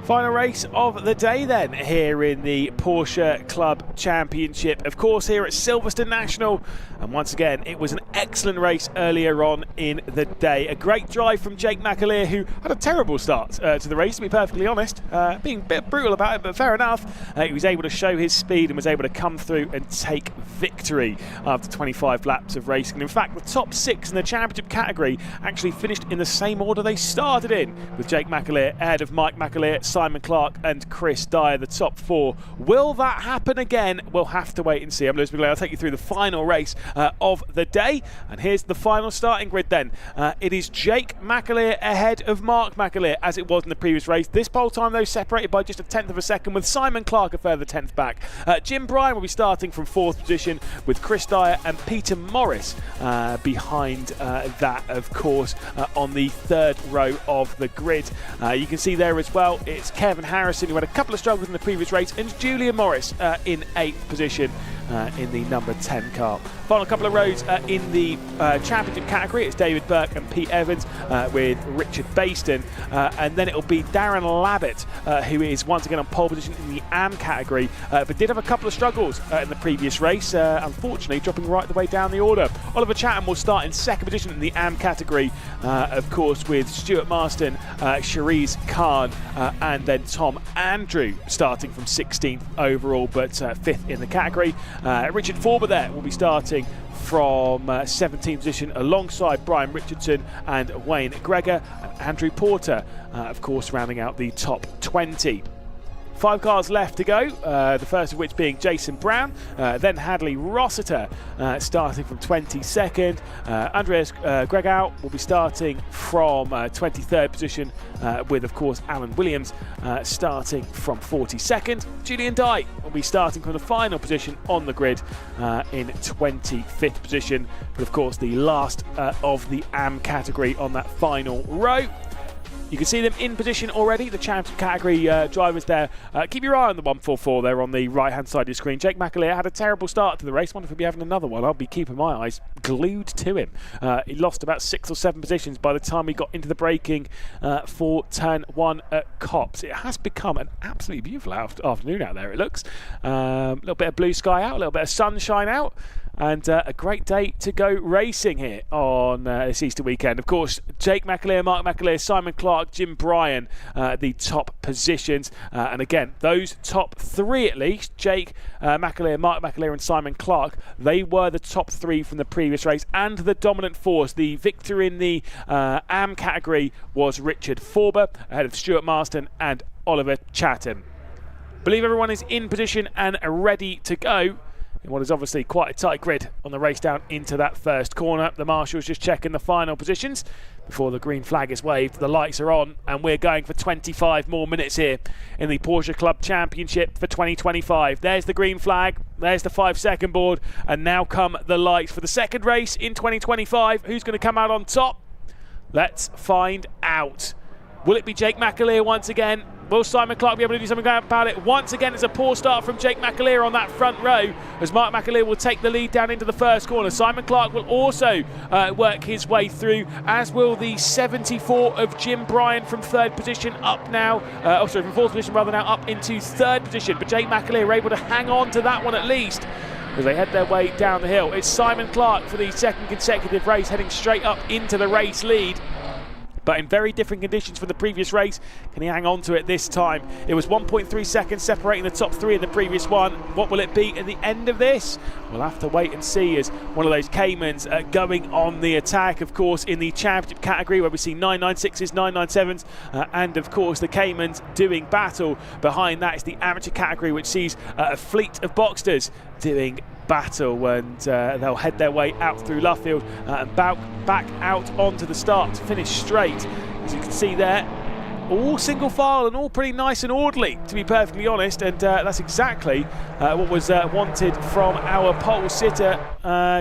Final race of the day then here in the Porsche Club Championship, of course here at Silverstone National, and once again it was an excellent race earlier on in the day. A great drive from Jake McAleer, who had a terrible start to the race, to be perfectly honest, being a bit brutal about it, but fair enough. He was able to show his speed and was able to come through and take victory after 25 laps of racing. And in fact, the top 6 in the championship category actually finished in the same order they started in, with Jake McAleer ahead of Mike McAleer, Simon Clark and Chris Dyer, the top 4. Will that happen again? We'll have to wait and see. I'm Lewis McGlade. I'll take you through the final race of the day, and here's the final starting grid then. It is Jake McAleer ahead of Mark McAleer, as it was in the previous race. This pole time though separated by just a tenth of a second, with Simon Clark a further tenth back. Jim Bryan will be starting from 4th position, with Chris Dyer and Peter Morris behind that, of course, on the 3rd row of the grid. You can see there as well, it's Kevin Harrison, who had a couple of struggles in the previous race, and Julian Morris in 8th position in the number 10 car. Final couple of rows in the championship category, it's David Burke and Pete Evans with Richard Baston, and then it'll be Darren Labbett, who is once again on pole position in the AM category, but did have a couple of struggles in the previous race, unfortunately dropping right the way down the order. Oliver Chatham will start in 2nd position in the AM category, of course, with Stuart Marston, Cherise Khan, and then Tom Andrew starting from 16th overall, but 5th in the category. Richard Forber there will be starting from 17th position alongside Brian Richardson and Wayne Gregor, and Andrew Porter, of course, rounding out the top 20. 5 cars left to go, the first of which being Jason Brown, then Hadley Rossiter starting from 22nd. Andreas Gregow will be starting from 23rd position, with, of course, Alan Williams starting from 42nd. Julian Dye will be starting from the final position on the grid in 25th position, but of course the last of the AM category on that final row. You can see them in position already, the championship category drivers there. Keep your eye on the 144 there on the right-hand side of your screen. Jake McAleer had a terrible start to the race. I wonder if he'll be having another one. I'll be keeping my eyes glued to him. He lost about 6 or 7 positions by the time he got into the braking for turn 1 at Copse. It has become an absolutely beautiful afternoon out there, it looks. A little bit of blue sky out, a little bit of sunshine out, and a great day to go racing here on this Easter weekend. Of course, Jake McAleer, Mark McAleer, Simon Clark, Jim Bryan, the top positions. And again, those top 3 at least, Jake McAleer, Mark McAleer and Simon Clark, they were the top 3 from the previous race and the dominant force. The victor in the AM category was Richard Forber, ahead of Stuart Marston and Oliver Chatham. Believe everyone is in position and ready to go in what is obviously quite a tight grid on the race down into that first corner. The marshals just checking the final positions before the green flag is waved. The lights are on, and we're going for 25 more minutes here in the Porsche Club Championship for 2025. There's the green flag, there's the 5-second board, and now come the lights for the second race in 2025. Who's going to come out on top? Let's find out. Will it be Jake McAleer once again? Will Simon Clark be able to do something about it? Once again, it's a poor start from Jake McAleer on that front row, as Mark McAleer will take the lead down into the first corner. Simon Clark will also work his way through, as will the 74 of Jim Bryan from 3rd position up now. From 4th position rather, now up into 3rd position. But Jake McAleer able to hang on to that one at least, as they head their way down the hill. It's Simon Clark for the 2nd consecutive race, heading straight up into the race lead, but in very different conditions from the previous race. Can he hang on to it this time? It was 1.3 seconds separating the top 3 in the previous one. What will it be at the end of this? We'll have to wait and see, as one of those Caymans going on the attack, of course, in the championship category, where we see 996s, 997s, and of course the Caymans doing battle. Behind that is the amateur category, which sees a fleet of Boxsters doing battle, and they'll head their way out through Luffield and back out onto the start to finish straight. As you can see there, all single file and all pretty nice and orderly, to be perfectly honest, and that's exactly what was wanted from our pole sitter,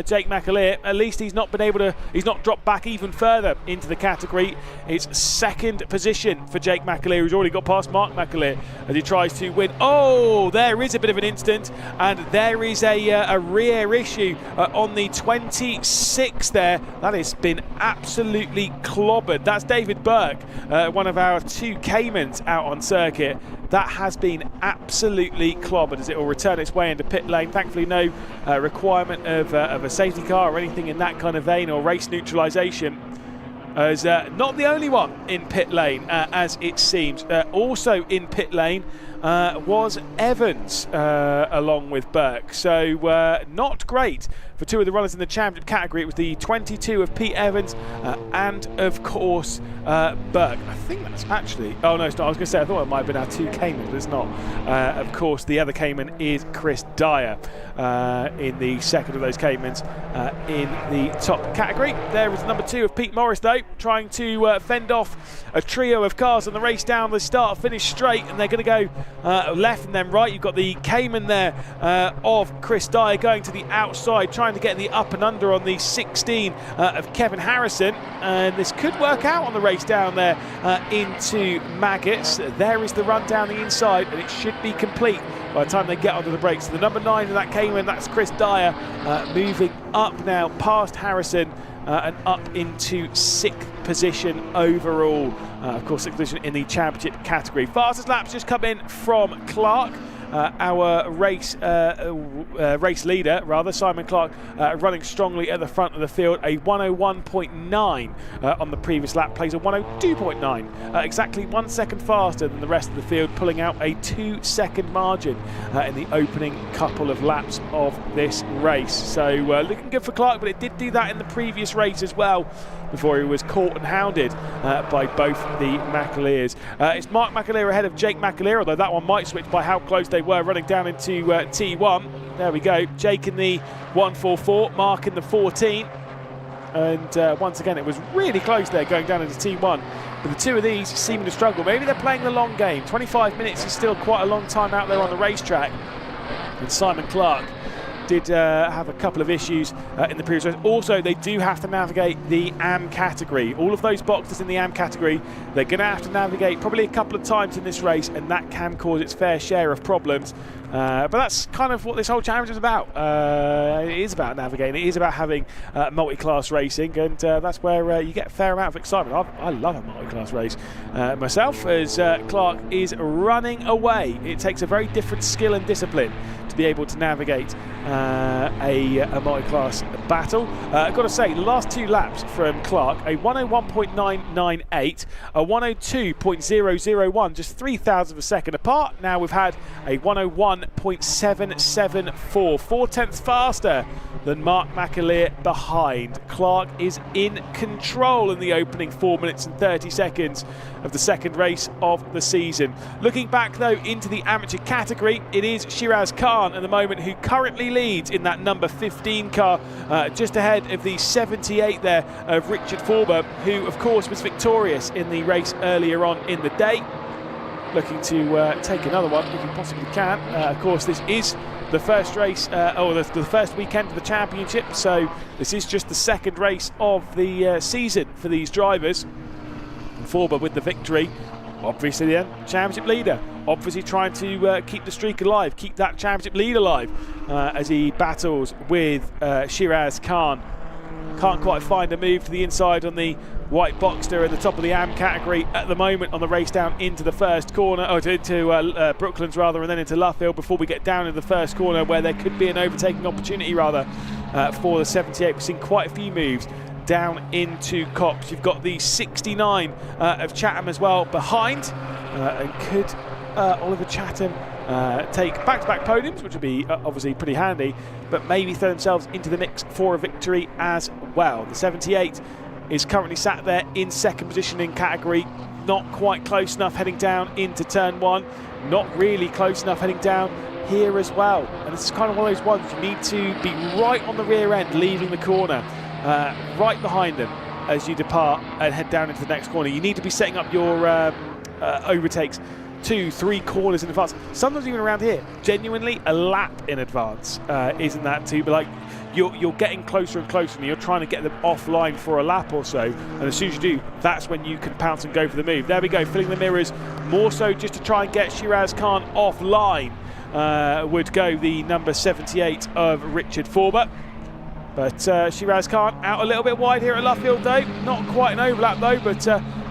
Jake McAleer. At least he's not dropped back even further into the category. It's 2nd position for Jake McAleer, who's already got past Mark McAleer as he tries to win. Oh, there is a bit of an incident, and there is a rear issue on the 26 there. That has been absolutely clobbered. That's David Burke, one of our 2 Caymans out on circuit. That has been absolutely clobbered as it will return its way into pit lane. Thankfully no requirement of a safety car or anything in that kind of vein, or race neutralisation. As not the only one in pit lane, as it seems. Also in pit lane was Evans, along with Burke. So not great for 2 of the runners in the championship category. It was the 22 of Pete Evans and, of course, Burke. I think that's actually... Oh, no, it's not. I was going to say, I thought it might have been our 2 Caymans, but it's not. Of course, the other Cayman is Chris Dyer in the second of those Caymans in the top category. There is number 2 of Pete Morris, though, trying to fend off a trio of cars on the race down the start, finish straight, and they're going to go left and then right. You've got the Cayman there of Chris Dyer going to the outside, trying to get the up and under on the 16 of Kevin Harrison, and this could work out on the race down there into Maggots. There is the run down the inside, and it should be complete by the time they get onto the brakes. So the number 9 of that Cayman, that's Chris Dyer, moving up now past Harrison and up into 6th position overall. Of course, 6th position in the championship category. Fastest laps just come in from Clark. Our race leader, rather, Simon Clark, running strongly at the front of the field. A 101.9 on the previous lap, plays a 102.9, exactly 1 second faster than the rest of the field, pulling out a 2-second margin in the opening couple of laps of this race. So looking good for Clark, but it did do that in the previous race as well, before he was caught and hounded by both the McAleers. It's Mark McAleer ahead of Jake McAleer, although that one might switch by how close they were running down into T1. There we go. Jake in the 144, Mark in the 14. And once again, it was really close there going down into T1. But the 2 of these seeming to struggle. Maybe they're playing the long game. 25 minutes is still quite a long time out there on the racetrack. And Simon Clark did have a couple of issues in the previous race. Also, they do have to navigate the AM category. All of those boxes in the AM category, they're going to have to navigate probably a couple of times in this race, and that can cause its fair share of problems. But that's kind of what this whole challenge is about. It is about navigating. It is about having multi-class racing, and that's where you get a fair amount of excitement. I love a multi-class race myself, as Clark is running away. It takes a very different skill and discipline to be able to navigate a multi-class battle. I've got to say, the last 2 laps from Clark, a 101.998, a 102.001, just 0.003 of a second apart. Now we've had a 101.774, 4/10 faster than Mark McAleer behind. Clark is in control in the opening 4 minutes and 30 seconds of the second race of the season. Looking back though into the amateur category, it is Shiraz Khan at the moment who currently leads in that number 15 car, just ahead of the 78 there of Richard Forber, who of course was victorious in the race earlier on in the day. Looking to take another one if he possibly can. Of course, this is the first race, or the first weekend of the championship, so this is just the second race of the season for these drivers. Forber with the victory, obviously the championship leader, obviously trying to keep the streak alive, keep that championship lead alive as he battles with Shiraz Khan. Can't quite find a move to the inside on the white Boxster at the top of the AM category at the moment on the race down into the first corner, or into Brooklands rather, and then into Luffield before we get down into the first corner where there could be an overtaking opportunity rather for the 78. We've seen quite a few moves down into Cops. You've got the 69 of Chatham as well behind, and could Oliver Chatham take back-to-back podiums, which would be obviously pretty handy, but maybe throw themselves into the mix for a victory as well. The 78 is currently sat there in second position in category, not quite close enough heading down into turn 1, not really close enough heading down here as well. And this is kind of one of those ones you need to be right on the rear end leaving the corner, right behind them as you depart and head down into the next corner. You need to be setting up your overtakes 2-3 corners in advance, sometimes even around here genuinely a lap in advance. Isn't that too, but like you're getting closer and closer and you're trying to get them offline for a lap or so, and as soon as you do, that's when you can pounce and go for the move. There we go, filling the mirrors more so just to try and get Shiraz Khan offline. Would go the number 78 of Richard Forber. But Shiraz Khan out a little bit wide here at Luffield though. Not quite an overlap though, but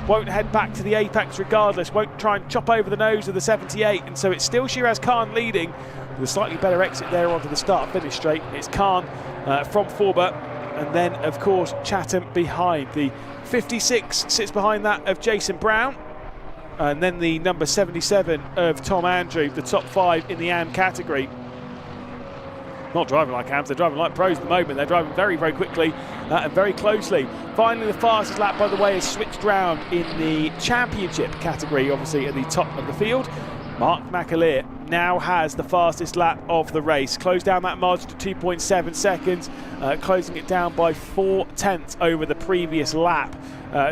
won't head back to the apex regardless, won't try and chop over the nose of the 78, and so it's still Shiraz Khan leading with a slightly better exit there onto the start-finish straight. It's Khan from Forber, and then of course Chatham behind. The 56 sits behind that of Jason Brown, and then the number 77 of Tom Andrew, the top 5 in the AM category. Not driving like AMs, they're driving like pros at the moment. They're driving very, very quickly and very closely. Finally, the fastest lap, by the way, is switched round in the championship category, obviously at the top of the field. Mark McAleer now has the fastest lap of the race. Closed down that margin to 2.7 seconds, closing it down by 4/10 over the previous lap.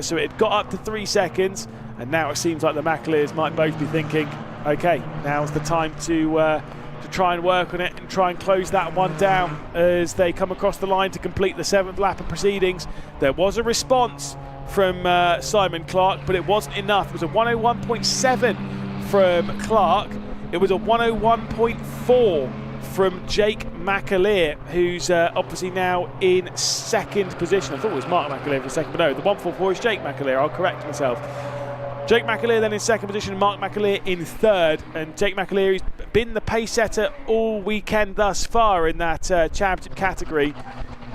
So it got up to 3 seconds, and now it seems like the McAleers might both be thinking, okay, now's the time to try and work on it and try and close that one down as they come across the line to complete the 7th lap of proceedings. There was a response from Simon Clark, but it wasn't enough. It was a 101.7 from Clark. It was a 101.4 from Jake McAleer, who's obviously now in 2nd position. I thought it was Mark McAleer for a second, but no, the 144 is Jake McAleer. I'll correct myself. Jake McAleer then in 2nd position, Mark McAleer in 3rd, and Jake McAleer has been the pace setter all weekend thus far in that championship category,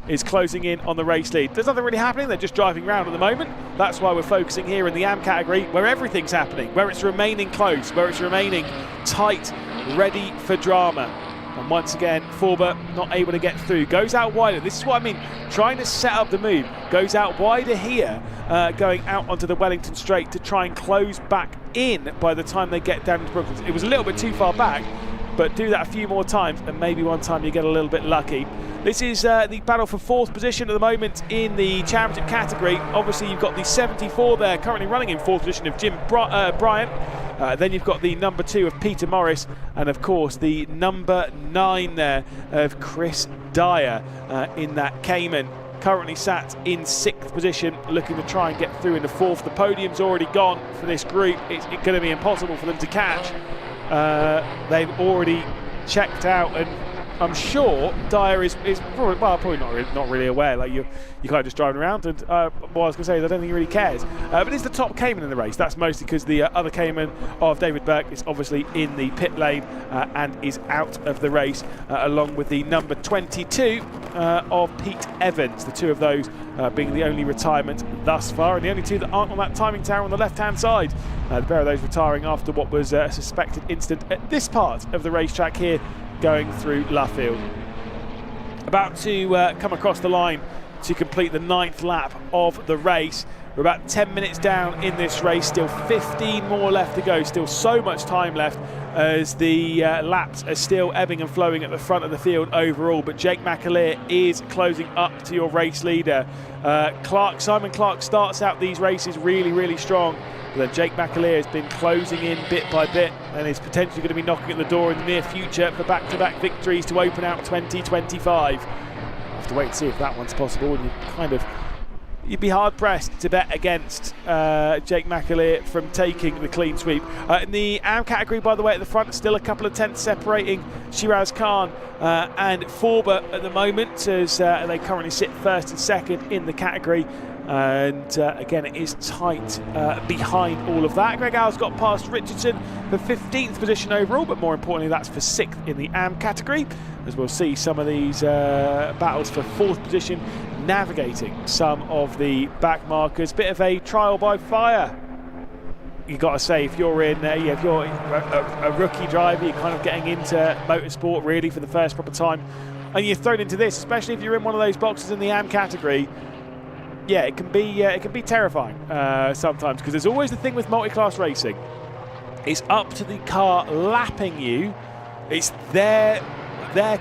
is closing in on the race lead. There's nothing really happening, they're just driving around at the moment. That's why we're focusing here in the AM category, where everything's happening, where it's remaining close, where it's remaining tight, ready for drama. And once again, Forber not able to get through. Goes out wider. This is what I mean, trying to set up the move. Goes out wider here, going out onto the Wellington Straight to try and close back in by the time they get down to Brooklands. It was a little bit too far back, but do that a few more times and maybe one time you get a little bit lucky. This is the battle for 4th position at the moment in the championship category. Obviously you've got the 74 there currently running in 4th position of Jim Bryant. Then you've got the number 2 of Peter Morris, and of course the number 9 there of Chris Dyer in that Cayman. Currently sat in 6th position, looking to try and get through into 4th. The podium's already gone for this group. It's going to be impossible for them to catch. They've already checked out, and I'm sure Dyer is probably not really aware. Like you're kind of just driving around, and what I was going to say is I don't think he really cares. But it's the top Cayman in the race. That's mostly because the other Cayman of David Burke is obviously in the pit lane and is out of the race, along with the number 22 of Pete Evans. The two of those being the only retirement thus far, and the only two that aren't on that timing tower on the left-hand side. The pair of those retiring after what was a suspected incident at this part of the racetrack here, going through Luffield. About to come across the line to complete the 9th lap of the race. We're about 10 minutes down in this race, still 15 more left to go, still so much time left as the laps are still ebbing and flowing at the front of the field overall, but Jake McAleer is closing up to your race leader. Simon Clark starts out these races really, really strong, but then Jake McAleer has been closing in bit by bit and is potentially going to be knocking at the door in the near future for back-to-back victories to open out 2025. We'll have to wait and see if that one's possible, and you'd be hard-pressed to bet against Jake McAleer from taking the clean sweep. In the AM category, by the way, at the front, still a couple of tenths separating Shiraz Khan and Forber at the moment, as they currently sit 1st and 2nd in the category. And again, it is tight behind all of that. Greg Howe's got past Richardson for 15th position overall, but more importantly, that's for 6th in the AM category, as we'll see some of these battles for 4th position navigating some of the back markers. Bit of a trial by fire, you got to say, if you're in if you're a rookie driver, you're kind of getting into motorsport really for the first proper time, and you're thrown into this, especially if you're in one of those boxes in the AM category. Yeah, it can be terrifying sometimes, because there's always the thing with multi-class racing. It's up to the car lapping you. It's their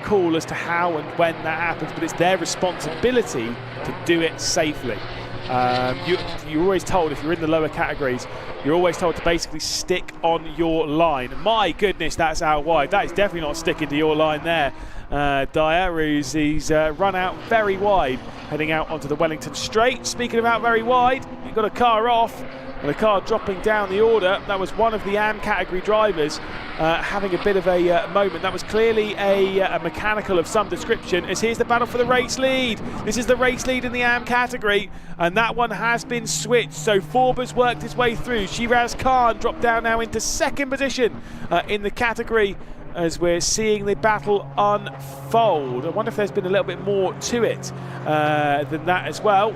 call as to how and when that happens, but it's their responsibility to do it safely. You're always told, if you're in the lower categories, you're always told to basically stick on your line. My goodness, that's out wide. That is definitely not sticking to your line there. Dyer, he's run out very wide, heading out onto the Wellington Straight. Speaking of out very wide, you've got a car off, And the car dropping down the order, that was one of the AM category drivers having a bit of a moment. That was clearly a mechanical of some description, as here's the battle for the race lead. This is the race lead in the AM category, and that one has been switched. So Forber's worked his way through. Shiraz Khan dropped down now into second position in the category, as we're seeing the battle unfold. I wonder if there's been a little bit more to it than that as well.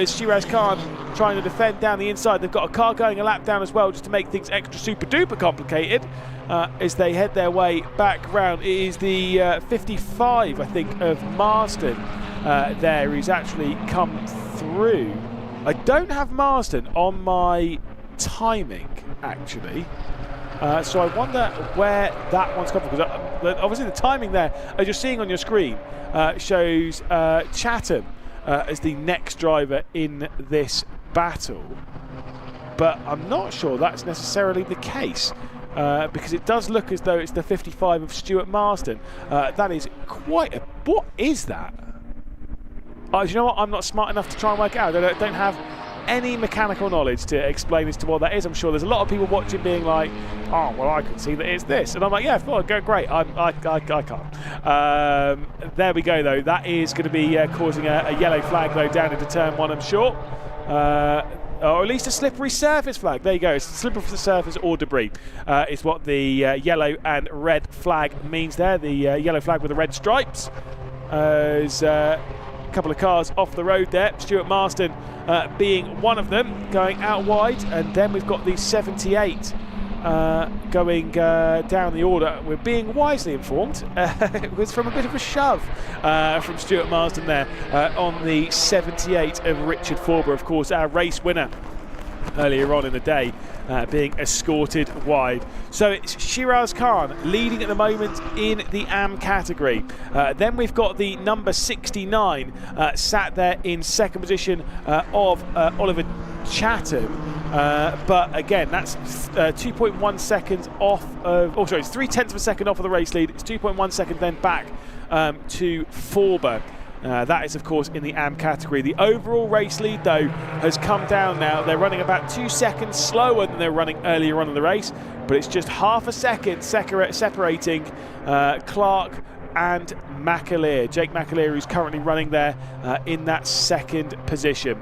Shiraz Khan trying to defend down the inside. They've got a car going a lap down as well, just to make things extra super duper complicated as they head their way back round. It is the 55, I think, of Marston there who's actually come through. I don't have Marston on my timing, actually. So I wonder where that one's come from, because obviously the timing there, as you're seeing on your screen, shows Chatham as the next driver in this battle. But I'm not sure that's necessarily the case, because it does look as though it's the 55 of Stuart Marston. That is quite a... What is that? Do you know what? I'm not smart enough to try and work it out. I don't have any mechanical knowledge to explain as to what that is. I'm sure there's a lot of people watching being like, oh, well, I can see that it's this. And I'm like, yeah, well, go great. I can't. There we go, though. That is going to be causing a yellow flag, though, down into turn one, I'm sure. Or at least a slippery surface flag. There you go. It's slippery surface or debris is what the yellow and red flag means there. The yellow flag with the red stripes. As a couple of cars off the road there. Stuart Marston being one of them, going out wide. And then we've got the 78 going down the order. We're being wisely informed. It was from a bit of a shove from Stuart Marsden there on the 78 of Richard Forber, of course, our race winner earlier on in the day, being escorted wide. So it's Shiraz Khan leading at the moment in the AM category. Then we've got the number 69 sat there in second position of Oliver Chatham. But again, that's 2.1 seconds off of, oh sorry, it's 0.3 of a second off of the race lead. It's 2.1 seconds then back to Forber. That is, of course, in the AM category. The overall race lead, though, has come down now. They're running about 2 seconds slower than they were running earlier on in the race, but it's just half a second separating Clark and McAleer. Jake McAleer, who's currently running there in that second position.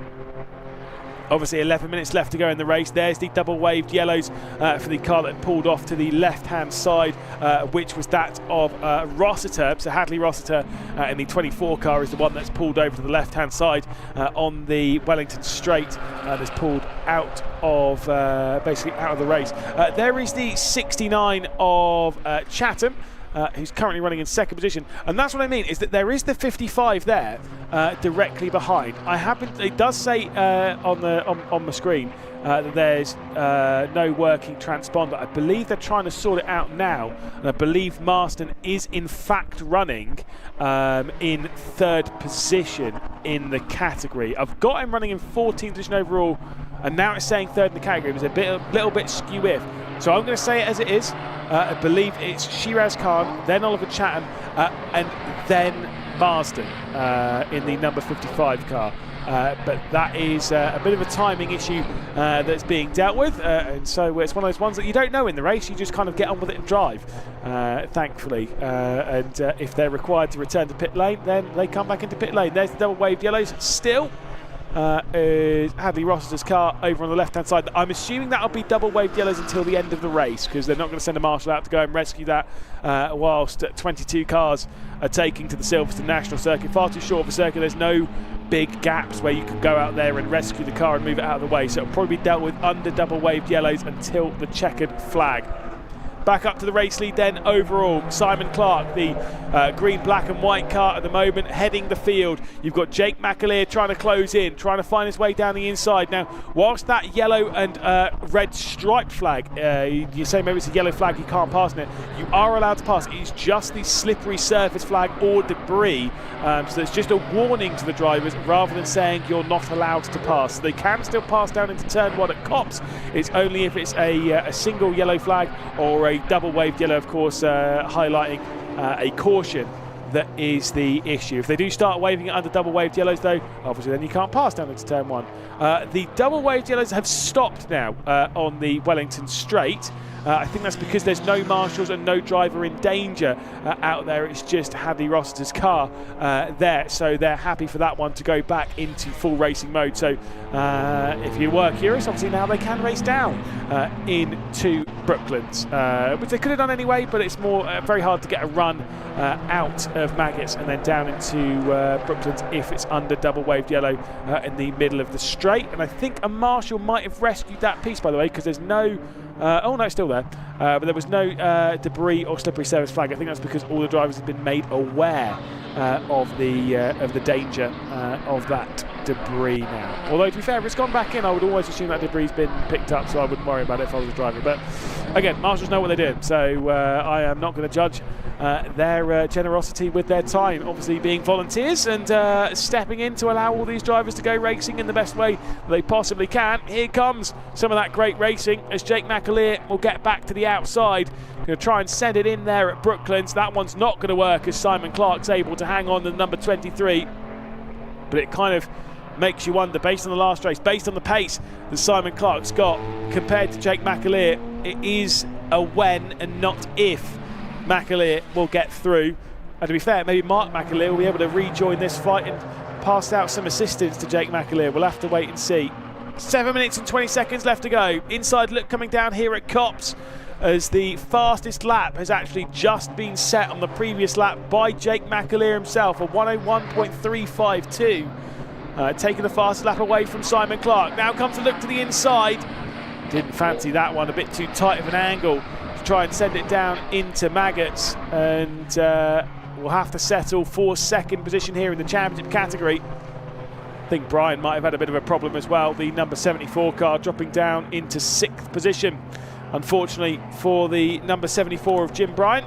Obviously 11 minutes left to go in the race. There's the double waved yellows for the car that pulled off to the left-hand side, which was that of Rossiter. So Hadley Rossiter in the 24 car is the one that's pulled over to the left-hand side on the Wellington Straight. That's pulled out of basically out of the race. There is the 69 of Chatham, who's currently running in second position, and that's what I mean, is that there is the 55 there directly behind. It does say on the screen that there's no working transponder. I believe they're trying to sort it out now, and I believe Marston is in fact running in third position in the category. I've got him running in 14th position overall, and now it's saying third in the category. It was a little bit skew-if. So I'm going to say it as it is. I believe it's Shiraz Khan, then Oliver Chatham, and then Marsden in the number 55 car. But that is a bit of a timing issue that's being dealt with, and so it's one of those ones that you don't know in the race. You just kind of get on with it and drive, thankfully. And if they're required to return to pit lane, then they come back into pit lane. There's the double waved yellows still. Is Hadley Rossiter's car over on the left-hand side. I'm assuming that'll be double waved yellows until the end of the race, because they're not going to send a marshal out to go and rescue that whilst 22 cars are taking to the Silverstone National Circuit. Far too short of a circuit. There's no big gaps where you can go out there and rescue the car and move it out of the way, so it'll probably be dealt with under double waved yellows until the checkered flag. Back up to the race lead then overall. Simon Clark, the green, black and white car at the moment, heading the field. You've got Jake McAleer trying to close in, trying to find his way down the inside. Now, whilst that yellow and red striped flag, you say maybe it's a yellow flag, you can't pass in it, you are allowed to pass. It's just the slippery surface flag or debris. So it's just a warning to the drivers rather than saying you're not allowed to pass. So they can still pass down into turn one at Cops. It's only if it's a single yellow flag or a double waved yellow, of course, highlighting a caution that is the issue. If they do start waving it under double waved yellows though, obviously then you can't pass down into turn 1. The double waved yellows have stopped now on the Wellington straight. I think that's because there's no marshals and no driver in danger out there. It's just Hadley Rossiter's car there, so they're happy for that one to go back into full racing mode. So if you were curious, obviously now they can race down into Brooklands, which they could have done anyway, but it's more very hard to get a run out of Maggots and then down into Brooklands if it's under double waved yellow in the middle of the straight. And I think a marshal might have rescued that piece, by the way, because there's no oh no, it's still there, but there was no debris or slippery surface flag. I think that's because all the drivers have been made aware of the danger of that debris now. Although to be fair, if it's gone back in, I would always assume that debris's been picked up, so I wouldn't worry about it if I was a driver. But again, marshals know what they're doing, so I am not going to judge their generosity with their time, obviously being volunteers and stepping in to allow all these drivers to go racing in the best way they possibly can. Here comes some of that great racing as Jake McAleer will get back to the outside. Going to try and send it in there at Brooklands. That one's not going to work as Simon Clark's able to hang on to number 23. But it kind of makes you wonder, based on the last race, based on the pace that Simon Clark's got compared to Jake McAleer, it is a when and not if McAleer will get through. And to be fair, maybe Mark McAleer will be able to rejoin this fight and pass out some assistance to Jake McAleer. We'll have to wait and see. 7 minutes and 20 seconds left to go. Inside look coming down here at Copse as the fastest lap has actually just been set on the previous lap by Jake McAleer himself, a 101.352. Taking the fastest lap away from Simon Clark. Now comes a look to the inside. Didn't fancy that one, a bit too tight of an angle to try and send it down into Maggots, and we'll have to settle for second position here in the championship category. I think Brian might have had a bit of a problem as well, the number 74 car dropping down into 6th position. Unfortunately for the number 74 of Jim Bryant,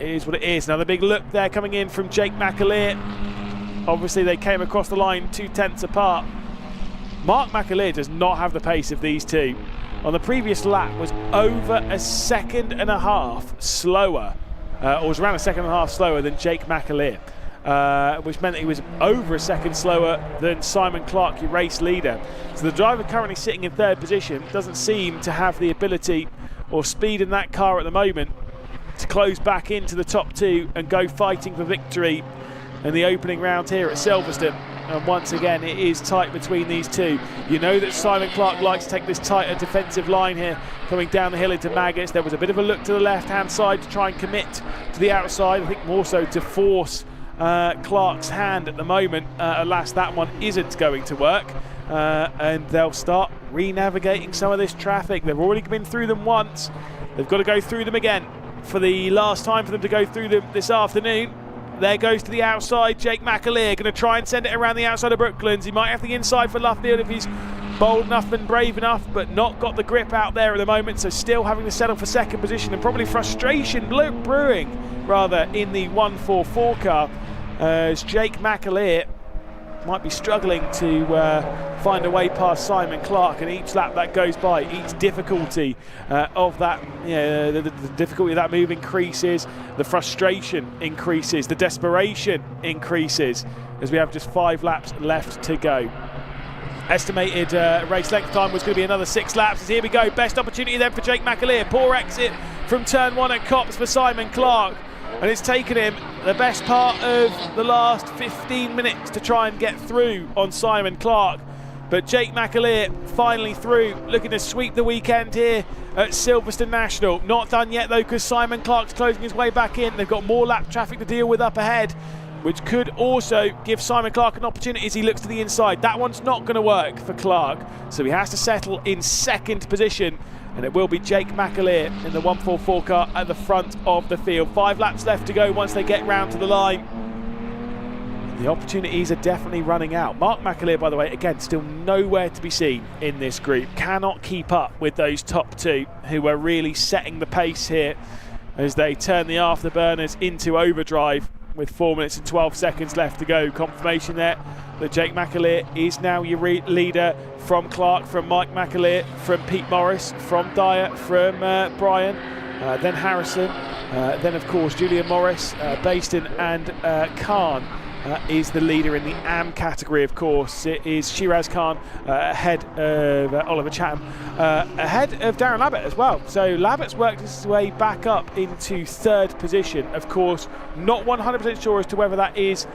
it is what it is. Another big look there coming in from Jake McAleer. Obviously they came across the line 2/10 apart. Mark McAleer does not have the pace of these two. On the previous lap was over a second and a half slower, or was around a second and a half slower than Jake McAleer, which meant that he was over a second slower than Simon Clark, your race leader. So the driver currently sitting in 3rd position doesn't seem to have the ability or speed in that car at the moment to close back into the top 2 and go fighting for victory in the opening round here at Silverstone. And once again, it is tight between these two. You know that Simon Clark likes to take this tighter defensive line here, coming down the hill into Maggots. There was a bit of a look to the left-hand side to try and commit to the outside, I think more so to force Clark's hand at the moment. Alas, that one isn't going to work, and they'll start re-navigating some of this traffic. They've already been through them once. They've got to go through them again for the last time for them to go through them this afternoon. There goes to the outside, Jake McAleer, going to try and send it around the outside of Brooklands. He might have the inside for Luffield if he's bold enough and brave enough, but not got the grip out there at the moment, so still having to settle for second position, and probably frustration brewing rather in the 144 car, as Jake McAleer might be struggling to find a way past Simon Clark, and each lap that goes by, each difficulty of that, the difficulty of that move increases, the frustration increases, the desperation increases as we have just 5 laps left to go. Estimated race length time was going to be another 6 laps. As here we go, best opportunity then for Jake McAleer. Poor exit from turn 1 at Copse for Simon Clark. And it's taken him the best part of the last 15 minutes to try and get through on Simon Clark. But Jake McAleer finally through, looking to sweep the weekend here at Silverstone National. Not done yet though, because Simon Clark's closing his way back in. They've got more lap traffic to deal with up ahead, which could also give Simon Clark an opportunity as he looks to the inside. That one's not going to work for Clark, so he has to settle in 2nd position. And it will be Jake McAleer in the 144 car at the front of the field. 5 laps left to go once they get round to the line. The opportunities are definitely running out. Mark McAleer, by the way, again, still nowhere to be seen in this group. Cannot keep up with those top 2 who are really setting the pace here as they turn the afterburners into overdrive with 4 minutes and 12 seconds left to go. Confirmation there that Jake McAleer is now your leader, from Clark, from Mike McAleer, from Pete Morris, from Dyer, from Brian, then Harrison, Then, of course, Julian Morris, Baston and Khan is the leader in the AM category, of course. It is Shiraz Khan ahead of Oliver Chatham, ahead of Darren Labbett as well. So Labbett's worked his way back up into third position. Of course, not 100% sure as to whether that is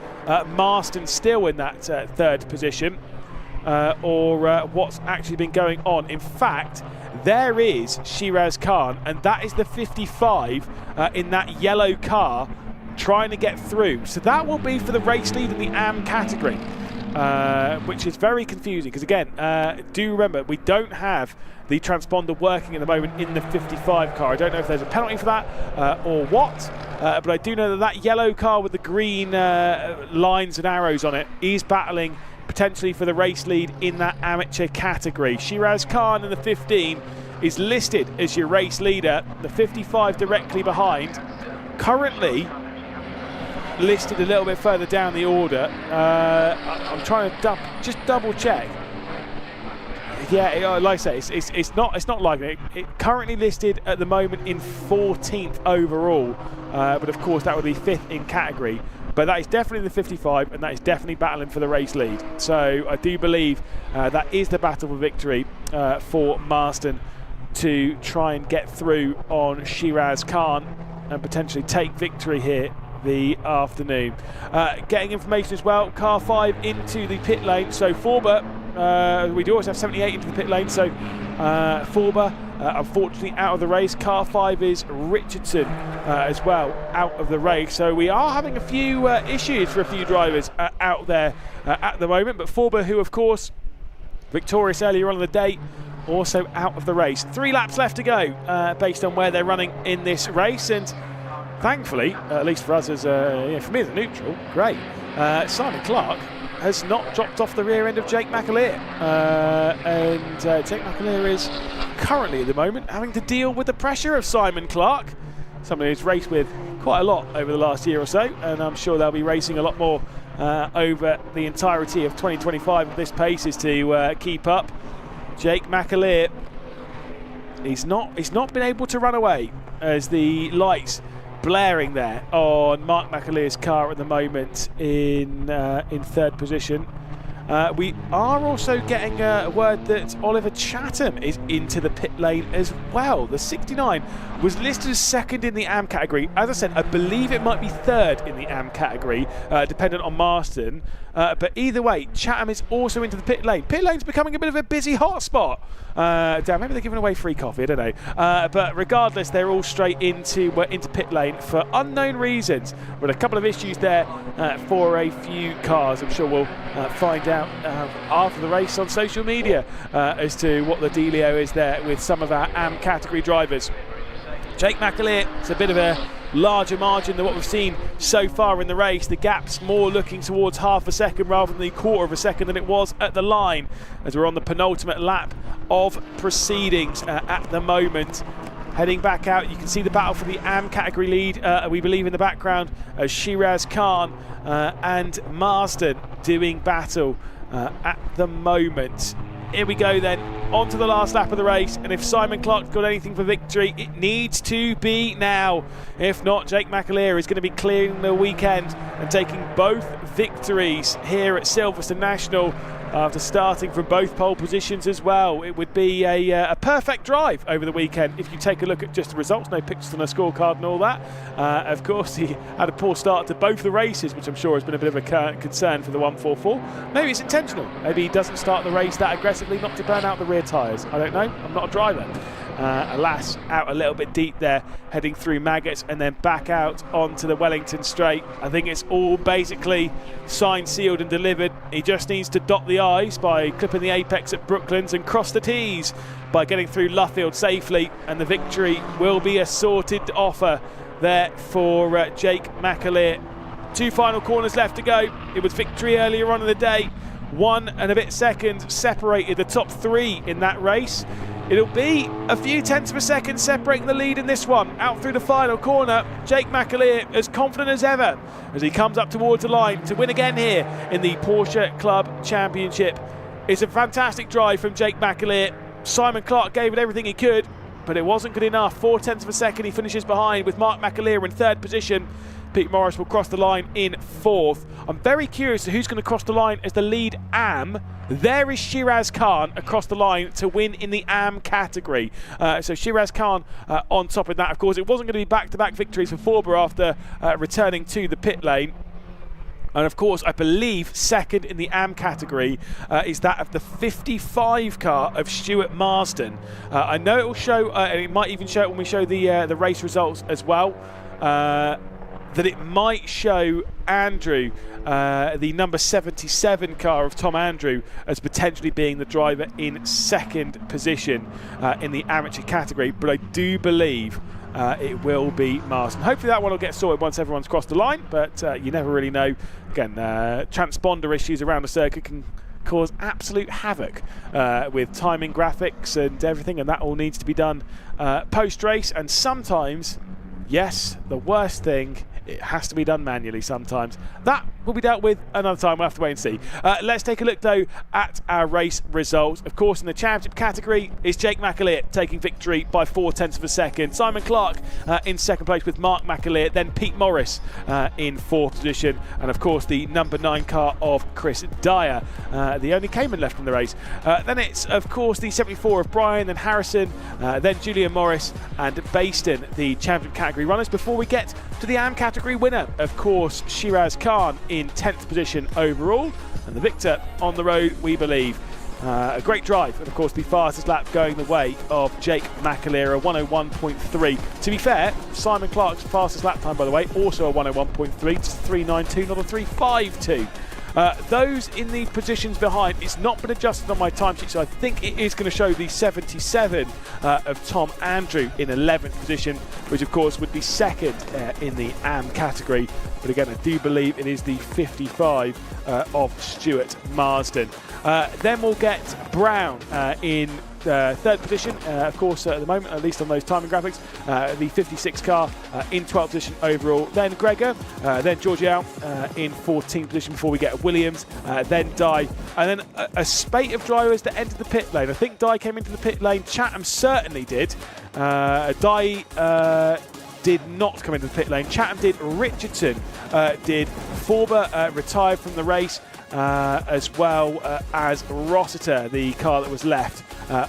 Marston still in that third position or what's actually been going on. In fact, there is Shiraz Khan, and that is the 55 in that yellow car, trying to get through. So that will be for the race lead in the AM category, which is very confusing because, again, do remember we don't have the transponder working at the moment in the 55 car. I don't know if there's a penalty for that or what, but I do know that that yellow car with the green lines and arrows on it is battling potentially for the race lead in that amateur category. Shiraz Khan in the 15 is listed as your race leader, the 55 directly behind. Currently listed a little bit further down the order. I'm trying to just double check. Yeah, like I say, it's not like it. It's currently listed at the moment in 14th overall, but of course that would be 5th in category. But that is definitely the 55, and that is definitely battling for the race lead. So I do believe that is the battle for victory for Marston to try and get through on Shiraz Khan and potentially take victory here the afternoon. Getting information as well, car 5 into the pit lane. So Forber, we do always have 78 into the pit lane, so Forber unfortunately out of the race. Car 5 is Richardson as well out of the race. So we are having a few issues for a few drivers out there at the moment, but Forber, who of course victorious earlier on in the day, also out of the race. 3 laps left to go based on where they're running in this race, and thankfully, at least for us as for me as a neutral, great. Simon Clark has not dropped off the rear end of Jake McAleer, and Jake McAleer is currently at the moment having to deal with the pressure of Simon Clark, somebody who's raced with quite a lot over the last year or so, and I'm sure they'll be racing a lot more over the entirety of 2025 if this pace is to keep up. Jake McAleer, he's not been able to run away as the lights blaring there on Mark McAleer's car at the moment in third position. We are also getting word that Oliver Chatham is into the pit lane as well. The 69 was listed as second in the AM category. As I said, I believe it might be third in the AM category, dependent on Marston. But either way, Chatham is also into the pit lane. Pit lane's becoming a bit of a busy hotspot. Damn, maybe they're giving away free coffee, I don't know. But regardless, they're all straight into pit lane for unknown reasons. But a couple of issues there for a few cars. I'm sure we'll find out after the race on social media as to what the dealio is there with some of our AM category drivers. Jake McAleer, it's a bit of a larger margin than what we've seen so far in the race. The gap's more looking towards half a second rather than the quarter of a second than it was at the line, as we're on the penultimate lap of proceedings at the moment. Heading back out, you can see the battle for the AM category lead, we believe in the background, as Shiraz Khan and Marston doing battle at the moment. Here we go then, on to the last lap of the race, and if Simon Clark's got anything for victory, it needs to be now. If not, Jake McAleer is going to be clearing the weekend and taking both victories here at Silverstone National after starting from both pole positions as well. It would be a perfect drive over the weekend if you take a look at just the results, no pictures on the scorecard and all that. Of course, he had a poor start to both the races, which I'm sure has been a bit of a concern for the 144. Maybe it's intentional. Maybe he doesn't start the race that aggressively, not to burn out the rear tyres. I don't know. I'm not a driver. Alas, out a little bit deep there, heading through Maggots and then back out onto the Wellington Straight. I think it's all basically signed, sealed and delivered. He just needs to dot the I's by clipping the apex at Brooklands and cross the T's by getting through Luffield safely, and the victory will be a sorted offer there for Jake McAleer. 2 final corners left to go. It was victory earlier on in the day. 1 and a bit seconds separated the top 3 in that race. It'll be a few tenths of a second separating the lead in this one. Out through the final corner, Jake McAleer as confident as ever as he comes up towards the line to win again here in the Porsche Club Championship. It's a fantastic drive from Jake McAleer. Simon Clark gave it everything he could. but it wasn't good enough. 0.4 of a second he finishes behind, with Mark McAleer in third position. Pete Morris will cross the line in fourth. I'm very curious to who's going to cross the line as the lead AM. There is Shiraz Khan across the line to win in the AM category. So Shiraz Khan on top of that. Of course, it wasn't going to be back-to-back victories for Forber after returning to the pit lane. And of course, I believe second in the AM category is that of the 55 car of Stuart Marsden. I know it will show, and it might even show it when we show the race results as well, that it might show Andrew, the number 77 car of Tom Andrew, as potentially being the driver in second position in the amateur category. But I do believe it will be Marsden. Hopefully that one will get sorted once everyone's crossed the line, but you never really know. Again, transponder issues around the circuit can cause absolute havoc with timing graphics and everything, and that all needs to be done post-race. And sometimes, yes, the worst thing, it has to be done manually sometimes. That will be dealt with another time. We'll have to wait and see. Let's take a look, though, at our race results. Of course, in the championship category, it's Jake McAleer taking victory by 0.4 of a second. Simon Clark in second place with Mark McAleer. Then Pete Morris in fourth position. And, of course, the number 9 car of Chris Dyer, the only Cayman left in the race. Then it's, of course, the 74 of Brian, then Harrison, then Julian Morris and Baston, the championship category runners. Before we get to the AM category winner, of course, Shiraz Khan in 10th position overall, and the victor on the road, we believe. A great drive, and of course the fastest lap going the way of Jake McAleer, a 101.3. To be fair, Simon Clark's fastest lap time, by the way, also a 101.3, just 3.92, not a 3.52. Those in the positions behind, it's not been adjusted on my timesheet, so I think it is going to show the 77 of Tom Andrew in 11th position, which of course would be second in the AM category. But again, I do believe it is the 55 of Stuart Marsden. Then we'll get Brown in third position, of course, at the moment, at least on those timing graphics. The 56 car in 12th position overall. Then Gregor, then Georgiou in 14th position before we get Williams, then Dye, and then a spate of drivers that entered the pit lane. I think Dye came into the pit lane. Chatham certainly did. Dye did not come into the pit lane. Chatham did. Richardson did. Forber retired from the race, as well as Rossiter, the car that was left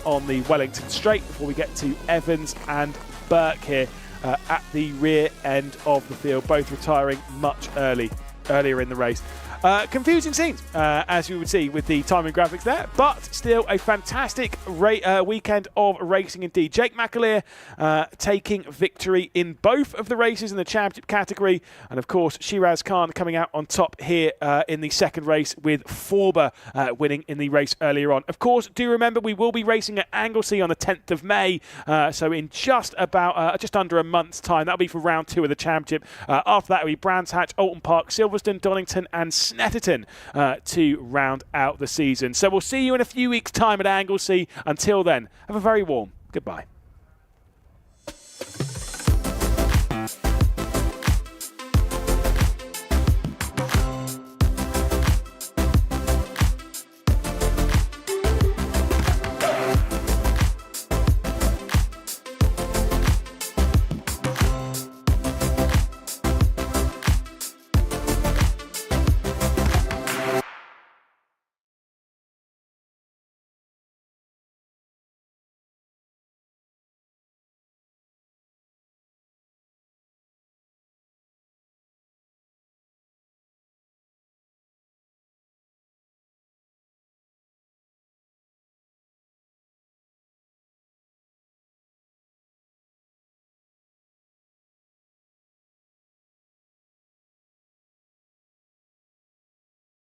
on the Wellington straight, before we get to Evans and Burke here at the rear end of the field, both retiring much earlier in the race. Confusing scenes, as you would see with the timing graphics there, but still a fantastic weekend of racing indeed. Jake McAleer taking victory in both of the races in the championship category, and of course Shiraz Khan coming out on top here in the second race, with Forber winning in the race earlier on. Of course, do remember we will be racing at Anglesey on the 10th of May, so in just under a month's time. That'll be for round 2 of the championship. After that, it'll be Brands Hatch, Alton Park, Silverstone, Donington and Snetterton to round out the season. So we'll see you in a few weeks' time at Anglesey. Until then, have a very warm goodbye.